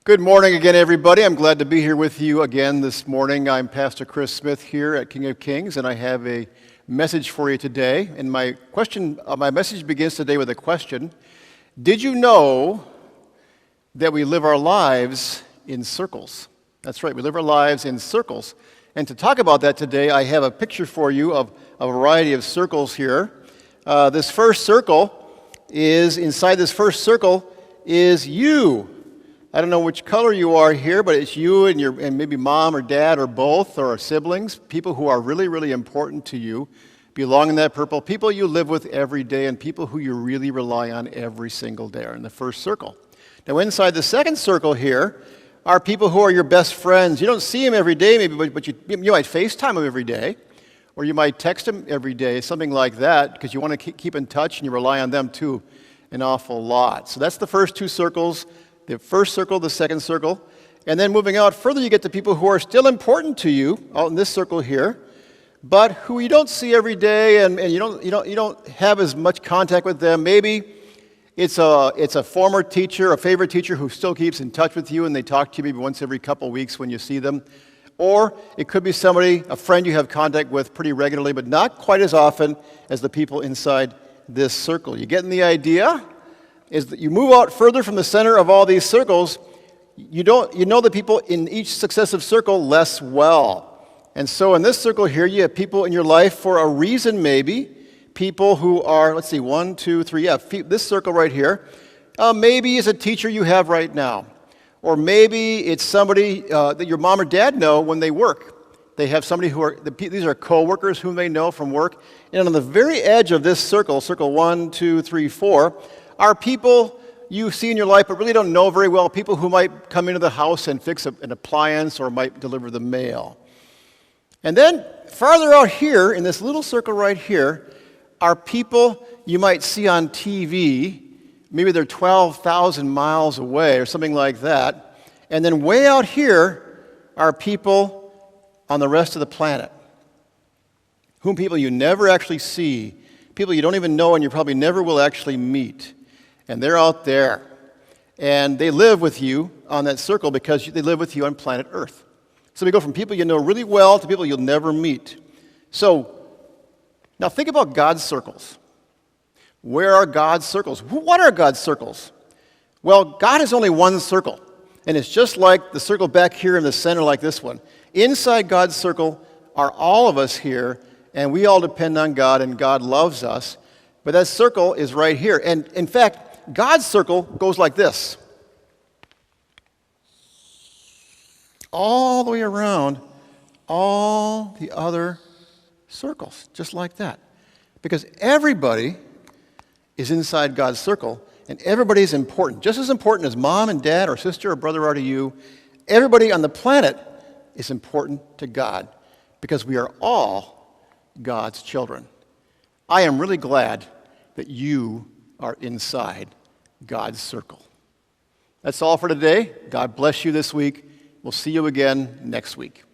Good morning again, everybody. I'm glad to be here with you again this morning. I'm Pastor Chris Smith here at King of Kings, and I have a message for you today. And my message begins today with a question. Did you know that we live our lives in circles? That's right, we live our lives in circles. And to talk about that today, I have a picture for you of a variety of circles here. This first circle inside this first circle is you. I don't know which color you are here, but it's you and maybe mom or dad or both or siblings, people who are really, really important to you, belong in that purple, people you live with every day and people who you really rely on every single day are in the first circle. Now inside the second circle here are people who are your best friends. You don't see them every day maybe, but you might FaceTime them every day, or you might text them every day, something like that, because you want to keep in touch and you rely on them too an awful lot. So that's the first two circles. The first circle, the second circle, and then moving out further, you get to people who are still important to you, out in this circle here, but who you don't see every day, and you don't have as much contact with them. Maybe it's a former teacher, a favorite teacher who still keeps in touch with you, and they talk to you maybe once every couple of weeks when you see them. Or it could be somebody, a friend you have contact with pretty regularly, but not quite as often as the people inside this circle. You getting the idea? Is that you move out further from the center of all these circles, you know the people in each successive circle less well. And so in this circle here, you have people in your life for a reason maybe, people who are, let's see, 1, 2, 3, this circle right here, maybe is a teacher you have right now. Or maybe it's somebody that your mom or dad know when they work. They have somebody these are co-workers whom they know from work. And on the very edge of this circle, circle 1, 2, 3, 4, are people you see in your life but really don't know very well, people who might come into the house and fix an appliance or might deliver the mail. And then farther out here, in this little circle right here, are people you might see on TV. Maybe they're 12,000 miles away or something like that. And then way out here are people on the rest of the planet, whom people you never actually see, people you don't even know and you probably never will actually meet. And they're out there, and they live with you on that circle because they live with you on planet Earth. So we go from people you know really well to people you'll never meet. So now think about God's circles. Where are God's circles? What are God's circles? Well, God is only one circle, and it's just like the circle back here in the center like this one. Inside God's circle are all of us here, and we all depend on God, and God loves us. But that circle is right here. And in fact, God's circle goes like this. All the way around all the other circles, just like that. Because everybody is inside God's circle, and everybody is important. Just as important as mom and dad or sister or brother are to you, everybody on the planet is important to God because we are all God's children. I am really glad that you are inside God's circle. That's all for today. God bless you this week. We'll see you again next week.